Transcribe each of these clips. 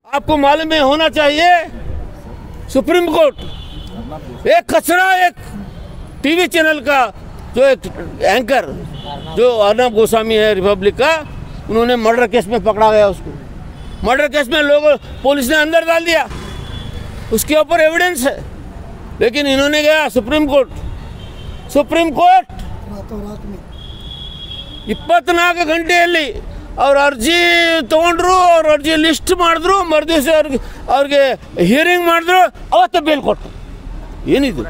आपको मालूम है होना चाहिए, सुप्रीम कोर्ट एक कचरा, एक टीवी चैनल का जो एक एंकर जो अर्नब गोस्वामी है रिपब्लिक का, उन्होंने मर्डर केस में पकड़ा गया। उसको मर्डर केस में लोगों पुलिस ने अंदर डाल दिया, उसके ऊपर एविडेंस है, लेकिन इन्होंने गया सुप्रीम कोर्ट 24 ಗಂಟೆಯಲ್ಲಿ ಅವ್ರ ಅರ್ಜಿ ತಗೊಂಡ್ರು, ಅವ್ರ ಅರ್ಜಿ ಲಿಸ್ಟ್ ಮಾಡಿದ್ರು, ಮರುದಿವಸ ಅವ್ರಿಗೆ ಹಿಯರಿಂಗ್ ಮಾಡಿದ್ರು, ಅವತ್ತು ಬೇಲ್ ಕೊಟ್ಟರು। ಏನಿದು?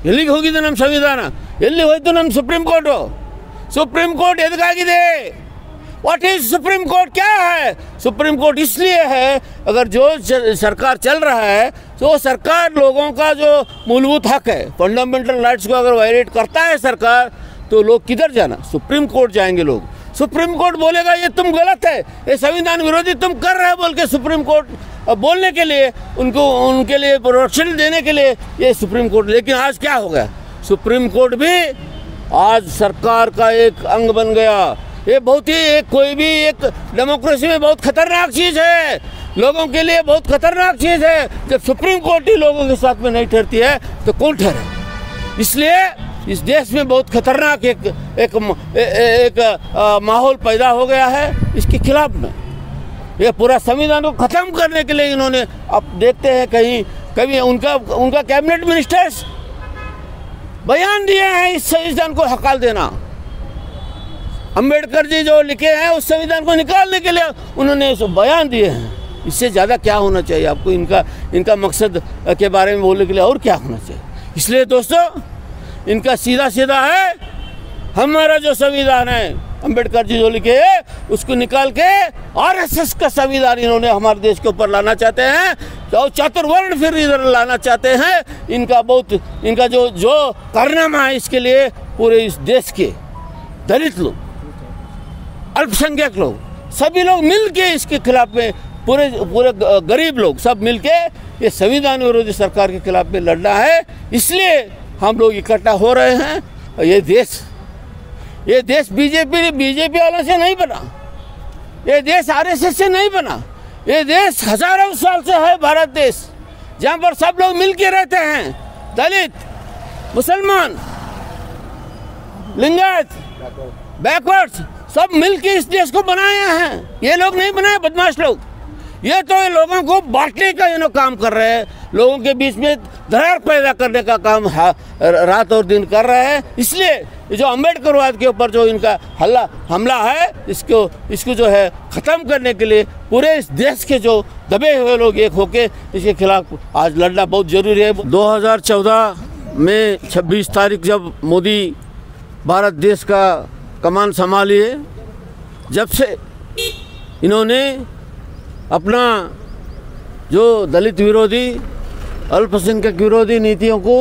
ಎಲ್ಲಿಗೆ ಹೋಗಿದೆ ನಮ್ಮ ಸಂವಿಧಾನ? ಎಲ್ಲಿ ಹೋಯ್ತು ನಮ್ಮ ಸುಪ್ರೀಂ ಕೋರ್ಟು? सुप्रीम कोर्ट ಎದಕ್ಕಾಗಿದೆ? What is supreme court? क्या है सुप्रीम कोर्ट? इसलिए है अगर जो सरकार चल रहा है तो सरकार लोगों का जो मूलभूत हक है, फंडामेंटल राइट्स को अगर वायलेट करता है सरकार, तो लोग किधर जाना? सुप्रीम कोर्ट जाएंगे लोग। सुप्रीम कोर्ट बोलेगा ये तुम गलत है, ये संविधान विरोधी तुम कर रहे हो बोल के सुप्रीम कोर्ट बोलने के लिए, उनके लिए प्रोटेक्शन देने के लिए ये सुप्रीम कोर्ट। लेकिन आज क्या हो गया? सुप्रीम कोर्ट भी आज सरकार का एक अंग बन गया। ये बहुत ही कोई भी एक डेमोक्रेसी में बहुत खतरनाक चीज़ है, लोगों के लिए बहुत खतरनाक चीज़ है। जब सुप्रीम कोर्ट ही लोगों के साथ में नहीं ठहरती है तो कौन ठहरे? इसलिए इस देश में बहुत खतरनाक एक माहौल पैदा हो गया है इसके खिलाफ में। ये पूरा संविधान को ख़त्म करने के लिए इन्होंने, अब देखते हैं कभी उनका कैबिनेट मिनिस्टर्स बयान दिए हैं इस संविधान को हकाल देना। अंबेडकर जी जो लिखे हैं उस संविधान को निकालने के लिए उन्होंने बयान दिए हैं। इससे ज़्यादा क्या होना चाहिए आपको? इनका मकसद के बारे में बोलने के लिए और क्या होना चाहिए? इसलिए दोस्तों इनका सीधा है, हमारा जो संविधान है अंबेडकर जी जो लिखे हैं उसको निकाल के आरएसएस का संविधान इन्होंने हमारे देश के ऊपर लाना चाहते हैं, तो चातुर्वर्ण फिर इधर लाना चाहते हैं। इनका जो कारनामा है इसके लिए पूरे इस देश के दलित लोग, अल्पसंख्यक लोग, सभी लोग मिल के इसके खिलाफ में, पूरे गरीब लोग सब मिल के ये संविधान विरोधी सरकार के खिलाफ में लड़ना है। इसलिए हम लोग इकट्ठा हो रहे हैं। ये देश बीजेपी वालों से नहीं बना, ये देश आरएसएस से नहीं बना। ये देश हजारों साल से है भारत देश, जहाँ पर सब लोग मिल के रहते हैं, दलित, मुसलमान, लिंगायत, बैकवर्ड्स, सब मिलके इस देश को बनाए हैं। ये लोग नहीं बनाए, बदमाश लोग। ये तो लोगों को बांटने का काम कर रहे हैं, लोगों के बीच में दरार पैदा करने का काम रात और दिन कर रहे हैं। इसलिए जो अम्बेडकरवाद के ऊपर जो इनका हमला है इसको जो है ख़त्म करने के लिए पूरे इस देश के जो दबे हुए लोग एक होके इसके खिलाफ आज लड़ना बहुत ज़रूरी है। 2014 में 26 तारीख जब मोदी भारत देश का कमान संभालिए, जब से इन्होंने अपना जो दलित विरोधी, अल्पसंख्यक विरोधी नीतियों को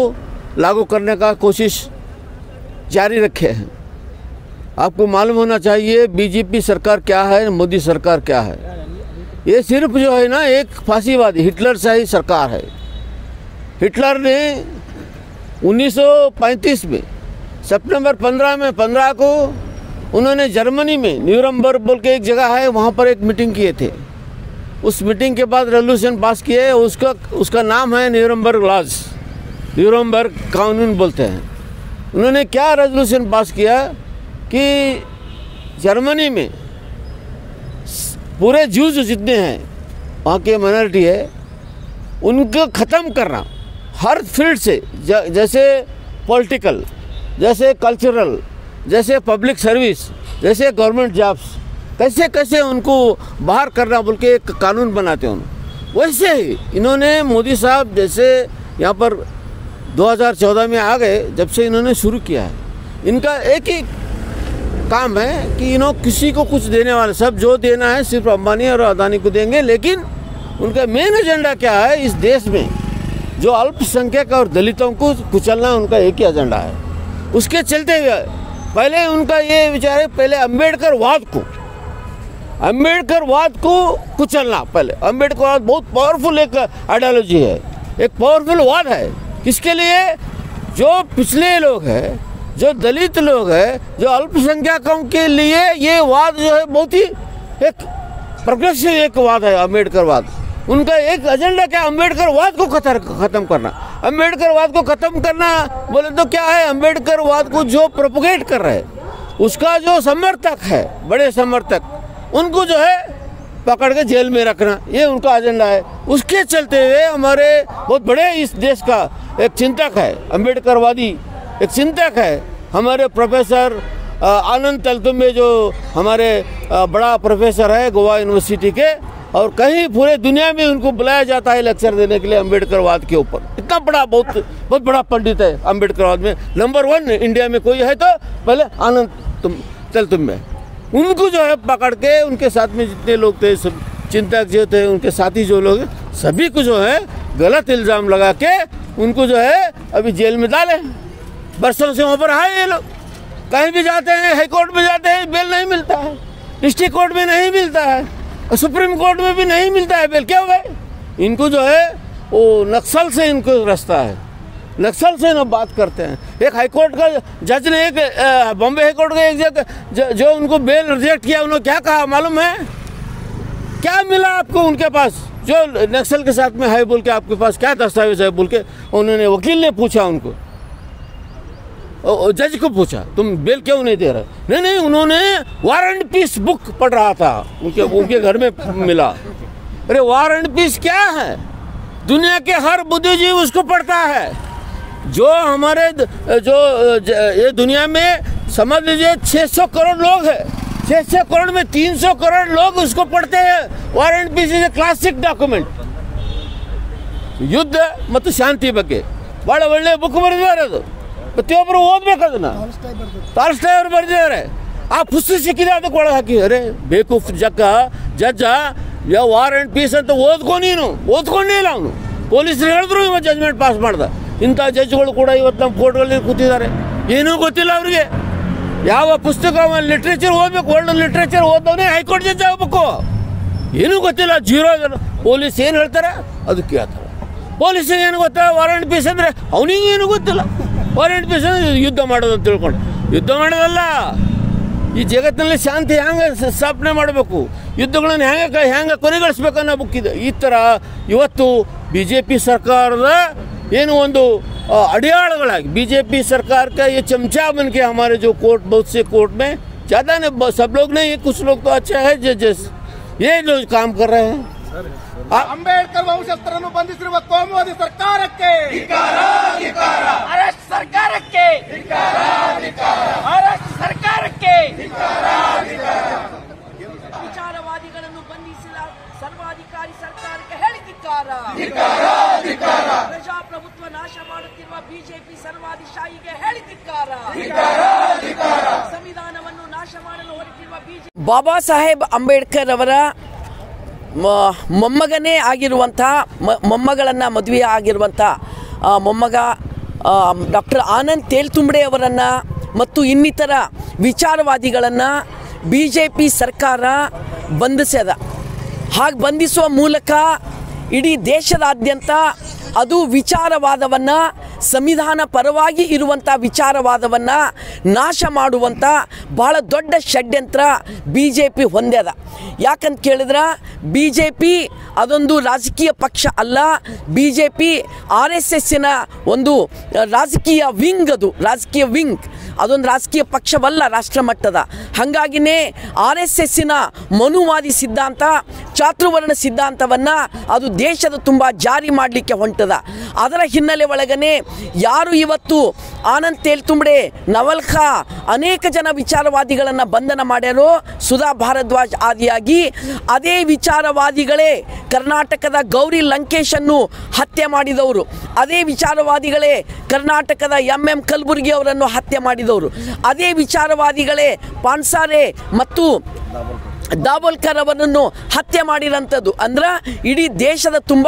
लागू करने का कोशिश जारी रखे हैं। आपको मालूम होना चाहिए बीजेपी सरकार क्या है, मोदी सरकार क्या है। ये सिर्फ जो है ना एक फांसीवादी हिटलर शाही सरकार है। हिटलर ने 1935 में सितंबर 15 को उन्होंने जर्मनी में न्यूरमबर्ग बोल के एक जगह है, वहाँ पर एक मीटिंग किए थे। उस मीटिंग के बाद रेजोल्यूशन पास किए, उसका नाम है न्यूरमबर्ग लॉज, न्यूरमबर्ग कानून बोलते हैं। उन्होंने क्या रेजोल्यूशन पास किया कि जर्मनी में पूरे ज्यूज जितने हैं वहाँ के माइनॉरिटी है उनको ख़त्म करना हर फील्ड से, जैसे पॉलिटिकल, जैसे कल्चरल, जैसे पब्लिक सर्विस, जैसे गवर्नमेंट जॉब्स, कैसे उनको बाहर करना बोल के एक कानून बनाते हैं। वैसे ही इन्होंने मोदी साहब जैसे यहाँ पर 2014 में आ गए, जब से इन्होंने शुरू किया है, इनका एक ही काम है कि इन्होंने किसी को कुछ देने वाले, सब जो देना है सिर्फ अंबानी और अदानी को देंगे। लेकिन उनका मेन एजेंडा क्या है? इस देश में जो अल्पसंख्यक और दलितों को कुचलना उनका एक ही एजेंडा है। उसके चलते हुए पहले उनका ये विचार है, पहले अम्बेडकरवाद को कुचलना। पहले अम्बेडकरवाद बहुत पावरफुल एक आइडियोलॉजी है, एक पावरफुल वाद है। किसके लिए? जो पिछले लोग हैं, जो दलित लोग हैं, जो अल्पसंख्यकों के लिए ये वाद जो है बहुत ही एक प्रोग्रेसिव एक वाद है अम्बेडकरवाद। उनका एक एजेंडा क्या, अम्बेडकरवाद को ख़त्म करना। अम्बेडकरवाद को ख़त्म करना बोले तो क्या है, अम्बेडकरवाद को जो प्रोपोगेट कर रहे हैं उसका जो समर्थक है, बड़े समर्थक, उनको जो है पकड़ के जेल में रखना, ये उनका एजेंडा है। उसके चलते हुए हमारे बहुत बड़े इस देश का एक चिंतक है, अम्बेडकरवादी एक चिंतक है हमारे प्रोफेसर आनंद तेलतुंबडे, जो हमारे बड़ा प्रोफेसर है गोवा यूनिवर्सिटी के, और कहीं पूरे दुनिया में उनको बुलाया जाता है लेक्चर देने के लिए अम्बेडकरवाद के ऊपर। इतना बड़ा बहुत बड़ा पंडित है अम्बेडकरवाद में, नंबर 1 इंडिया में कोई है तो पहले आनंद तेलतुंबडे। उनको जो है पकड़ के, उनके साथ में जितने लोग थे, सब चिंतक जो थे, उनके साथी जो लोग, सभी को जो है गलत इल्ज़ाम लगा के उनको जो है अभी जेल में डाले। बरसों से वहाँ पर है ये लोग, कहीं भी जाते हैं, हाई कोर्ट में जाते हैं, बेल नहीं मिलता है, डिस्ट्रिक्ट कोर्ट में नहीं मिलता है, सुप्रीम कोर्ट में भी नहीं मिलता है बेल। क्या हुआ है इनको, जो है वो नक्सल से इनको रास्ता है, नक्सल से ना बात करते हैं। एक हाई कोर्ट का जज ने, एक बॉम्बे हाई कोर्ट का एक जज जो उनको बेल रिजेक्ट किया, उन्होंने क्या कहा मालूम है? क्या मिला आपको उनके पास, जो नक्सल के साथ में है बोल के, आपके पास क्या दस्तावेज है बोल के उन्होंने, वकील ने पूछा उनको, जज को पूछा तुम बेल क्यों नहीं दे रहे? नहीं, उन्होंने वार एंड पीस बुक पढ़ रहा था, उनके घर में मिला। अरे वार एंड पीस क्या है? दुनिया के हर बुद्धिजीवी उसको पढ़ता है। जो हमारे ये दुनिया में समझ लीजिए 600 करोड़ लोग हैं, 600 करोड़ में 300 करोड़ लोग उसको पढ़ते हैं। War and Peace is a classic document. ಯುದ್ಧ ಮತ್ತು ಶಾಂತಿ ಬಗ್ಗೆ ಭಾಳ ಒಳ್ಳೆಯ ಬುಕ್ ಬರೆದಿದ್ದಾರೆ, ಅದು ಪ್ರತಿಯೊಬ್ಬರು ಓದಬೇಕು ಅದನ್ನು. ಟಾಲ್ಸ್ಟಾಯ್ ಅವರು ಬರೆದಿದ್ದಾರೆ. ಆ ಪುಸ್ತಕ ಸಿಕ್ಕಿದೆ, ಅದಕ್ಕೆ ಒಳಗೆ ಹಾಕಿ, ಅರೆ ಬೇಕೂಫ್ ಜಜ್ಜ ಯಾವ ವಾರ್ ಆ್ಯಂಡ್ ಪೀಸ್ ಅಂತ ನೀನು ಓದ್ಕೊಂಡೇ ಇಲ್ಲ ಅವನು. ಪೊಲೀಸರು ಹೇಳಿದ್ರು ಇವತ್ತು ಜಜ್ಮೆಂಟ್ ಪಾಸ್ ಮಾಡ್ದ. ಇಂಥ ಜಡ್ಜ್ಗಳು ಕೂಡ ಇವತ್ತು ನಮ್ಮ ಕೋರ್ಟ್ಗಳಲ್ಲಿ ಕೂತಿದ್ದಾರೆ, ಏನೂ ಗೊತ್ತಿಲ್ಲ ಅವರಿಗೆ. ಯಾವ ಪುಸ್ತಕ ಲಿಟ್ರೇಚರ್ ಓದಬೇಕು, ವರ್ಲ್ಡ್ ಲಿಟ್ರೇಚರ್ ಓದವನೇ ಹೈಕೋರ್ಟ್ ಜಡ್ಜ್ ಆಗಬೇಕು, ಏನೂ ಗೊತ್ತಿಲ್ಲ, ಜೀರೋ. ಪೊಲೀಸ್ ಏನು ಹೇಳ್ತಾರೆ ಅದು ಕೇಳ್ತಾರೆ. ಪೊಲೀಸಿಗೆ ಏನು ಗೊತ್ತಾ ವಾರಂಟ್ ಪೀಸ್ ಅಂದರೆ? ಅವನಿಗೆ ಏನು ಗೊತ್ತಿಲ್ಲ. ವಾರಂಟ್ ಪೀಸ್ ಅಂದರೆ ಯುದ್ಧ ಮಾಡೋದು ಅಂತ ತಿಳ್ಕೊಂಡು. ಯುದ್ಧ ಮಾಡೋದಲ್ಲ, ಈ ಜಗತ್ತಿನಲ್ಲಿ ಶಾಂತಿ ಹೆಂಗೆ ಸ್ಥಾಪನೆ ಮಾಡಬೇಕು, ಯುದ್ಧಗಳನ್ನು ಹೆಂಗೆ ಕೊನೆಗಳಿಸ್ಬೇಕು ಅನ್ನೋ ಬುಕ್ ಇದೆ. ಈ ಥರ ಇವತ್ತು ಬಿ ಜೆ ಪಿ ಸರ್ಕಾರದ ಏನು ಒಂದು अड़ियालಗಳಾಗಿ बीजेपी सरकार का ये चमचा बन के हमारे जो कोर्ट, बहुत से कोर्ट में, ज़्यादा ने सब लोग नहीं, कुछ लोग तो अच्छा है जजेस, ये लोग काम कर रहे हैं. ಅಂಬೇಡ್ಕರ್ ವಂಶಸ್ಥರನ್ನು ಬಂಧಿಸಿರುವ ಕೋಮುವಾದಿ ಸರ್ಕಾರಕ್ಕೆ ಅರೆಸ್ಟ್ ಸರ್ಕಾರಕ್ಕೆ ಅರೆಸ್ಟ್ ಸರ್ಕಾರಕ್ಕೆ ವಿಚಾರವಾದಿಗಳನ್ನು ಬಂಧಿಸಿದ ಸರ್ವಾಧಿಕಾರಿ ಸರ್ಕಾರಕ್ಕೆ ಹೇಳಿದಿಕ್ಕಾರ. ಪ್ರಜಾಪ್ರಭುತ್ವ ನಾಶ ಮಾಡುತ್ತಿರುವ ಬಿಜೆಪಿ ಸರ್ವಾಧಿಶಾಹಿಗೆ ಹೇಳಿದಿಕ್ಕಾರ. ಸಂವಿಧಾನವನ್ನು ನಾಶ ಮಾಡಲು ಹೊರಟಿರುವ ಬಿಜೆಪಿ. ಬಾಬಾ ಸಾಹೇಬ್ ಅಂಬೇಡ್ಕರ್ ಅವರ ಮೊಮ್ಮಗನೇ ಆಗಿರುವಂಥ, ಮೊಮ್ಮಗಳನ್ನು ಮದುವೆ ಆಗಿರುವಂಥ ಮೊಮ್ಮಗ ಡಾಕ್ಟರ್ ಆನಂದ್ ತೇಲ್ತುಂಬಡೆ ಅವರನ್ನು ಮತ್ತು ಇನ್ನಿತರ ವಿಚಾರವಾದಿಗಳನ್ನು ಬಿ ಜೆ ಪಿ ಸರ್ಕಾರ ಬಂಧಿಸ್ಯದ. ಹಾಗೆ ಬಂಧಿಸುವ ಮೂಲಕ ಇಡೀ ದೇಶದಾದ್ಯಂತ ಅದು ವಿಚಾರವಾದವನ್ನು, ಸಂವಿಧಾನ ಪರವಾಗಿ ಇರುವಂಥ ವಿಚಾರವಾದವನ್ನು ನಾಶ ಮಾಡುವಂಥ ಭಾಳ ದೊಡ್ಡ ಷಡ್ಯಂತ್ರ ಬಿ ಜೆ ಪಿ ಹೊಂದ್ಯದ. ಯಾಕಂತ ಕೇಳಿದ್ರೆ ಬಿ ಜೆ ಪಿ ಅದೊಂದು ರಾಜಕೀಯ ಪಕ್ಷ ಅಲ್ಲ. B J P R S ಎಸ್ಸಿನ ಒಂದು ರಾಜಕೀಯ ವಿಂಗ್, ಅದು ರಾಜಕೀಯ ವಿಂಗ್, ಅದೊಂದು ರಾಜಕೀಯ ಪಕ್ಷವಲ್ಲ ರಾಷ್ಟ್ರ ಮಟ್ಟದ. ಹಾಗಾಗಿನೇ ಆರ್ ಎಸ್ ಎಸ್ಸಿನ ಮನುವಾದಿ ಸಿದ್ಧಾಂತ, ಚಾತುರ್ವರ್ಣ ಸಿದ್ಧಾಂತವನ್ನು ಅದು ದೇಶದ ತುಂಬ ಜಾರಿ ಮಾಡಲಿಕ್ಕೆ ಹೊಂಟದ. ಅದರ ಹಿನ್ನೆಲೆ ಒಳಗನೆ ಯಾರು ಇವತ್ತು ಆನಂದ್ ತೇಲ್ತುಂಬಡೆ, ನವಲ್ಖಾ, ಅನೇಕ ಜನ ವಿಚಾರವಾದಿಗಳನ್ನು ಬಂಧನ ಮಾಡ್ಯಾರೋ, ಸುಧಾ ಭಾರದ್ವಾಜ್ ಆದಿಯಾಗಿ, ಅದೇ ವಿಚಾರವಾದಿಗಳೇ ಕರ್ನಾಟಕದ ಗೌರಿ ಲಂಕೇಶನ್ನು ಹತ್ಯೆ ಮಾಡಿದವರು, ಅದೇ ವಿಚಾರವಾದಿಗಳೇ ಕರ್ನಾಟಕದ ಎಂ ಕಲಬುರ್ಗಿ ಅವರನ್ನು ಹತ್ಯೆ ಮಾಡಿದವರು, ಅದೇ ವಿಚಾರವಾದಿಗಳೇ ಪಾನ್ಸಾರೆ ಮತ್ತು ದಾಬೋಲ್ಕರ್ ಅವರನ್ನು ಹತ್ಯೆ ಮಾಡಿರೋಂಥದ್ದು. ಅಂದ್ರೆ ಇಡೀ ದೇಶದ ತುಂಬ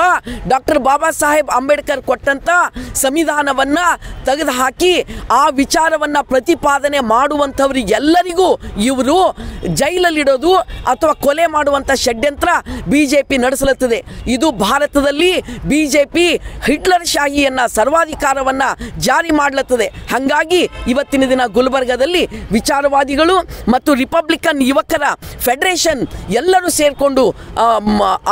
ಡಾಕ್ಟರ್ ಬಾಬಾ ಸಾಹೇಬ್ ಅಂಬೇಡ್ಕರ್ ಕೊಟ್ಟಂಥ ಸಂವಿಧಾನವನ್ನು ತೆಗೆದು ಹಾಕಿ ಆ ವಿಚಾರವನ್ನು ಪ್ರತಿಪಾದನೆ ಮಾಡುವಂಥವ್ರಿಗೆಲ್ಲರಿಗೂ ಇವರು ಜೈಲಲ್ಲಿಡೋದು ಅಥವಾ ಕೊಲೆ ಮಾಡುವಂಥ ಷಡ್ಯಂತ್ರ ಬಿ ಜೆ ಪಿ ನಡೆಸಲುತ್ತದೆ. ಇದು ಭಾರತದಲ್ಲಿ ಬಿ ಜೆ ಪಿ ಹಿಟ್ಲರ್ ಶಾಹಿಯನ್ನು, ಸರ್ವಾಧಿಕಾರವನ್ನು ಜಾರಿ ಮಾಡಲತ್ತದೆ. ಹಾಗಾಗಿ ಇವತ್ತಿನ ದಿನ ಗುಲ್ಬರ್ಗಾದಲ್ಲಿ ವಿಚಾರವಾದಿಗಳು ಮತ್ತು ರಿಪಬ್ಲಿಕನ್ ಯುವಕರ ಫೆಡರೇಷನ್ ಫೆಡರೇಷನ್ ಎಲ್ಲರೂ ಸೇರಿಕೊಂಡು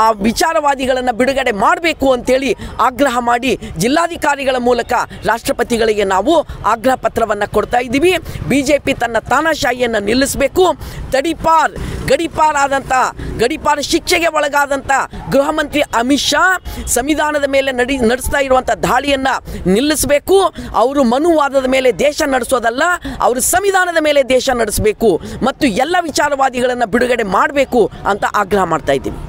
ಆ ವಿಚಾರವಾದಿಗಳನ್ನು ಬಿಡುಗಡೆ ಮಾಡಬೇಕು ಅಂತೇಳಿ ಆಗ್ರಹ ಮಾಡಿ ಜಿಲ್ಲಾಧಿಕಾರಿಗಳ ಮೂಲಕ ರಾಷ್ಟ್ರಪತಿಗಳಿಗೆ ನಾವು ಆಗ್ರಹ ಪತ್ರವನ್ನು ಕೊಡ್ತಾ ಇದ್ದೀವಿ. BJP ತನ್ನ ತಾನಾಶಾಹಿಯನ್ನು ನಿಲ್ಲಿಸಬೇಕು. ಗಡೀಪಾರ ಶಿಕ್ಷೆಗೆ ಒಳಗಾದಂಥ ಗೃಹ ಮಂತ್ರಿ ಅಮಿತ್ ಶಾ ಸಂವಿಧಾನದ ಮೇಲೆ ನಡೆಸ್ತಾ ಇರುವಂಥ ದಾಳಿಯನ್ನು ನಿಲ್ಲಿಸಬೇಕು. ಅವರು ಮನುವಾದದ ಮೇಲೆ ದೇಶ ನಡೆಸೋದಲ್ಲ, ಅವರು ಸಂವಿಧಾನದ ಮೇಲೆ ದೇಶ ನಡೆಸಬೇಕು ಮತ್ತು ಎಲ್ಲ ವಿಚಾರವಾದಿಗಳನ್ನು ಬಿಡುಗಡೆ ಮಾಡಬೇಕು ಅಂತ ಆಗ್ರಹ ಮಾಡ್ತಾ ಇದ್ದೀವಿ.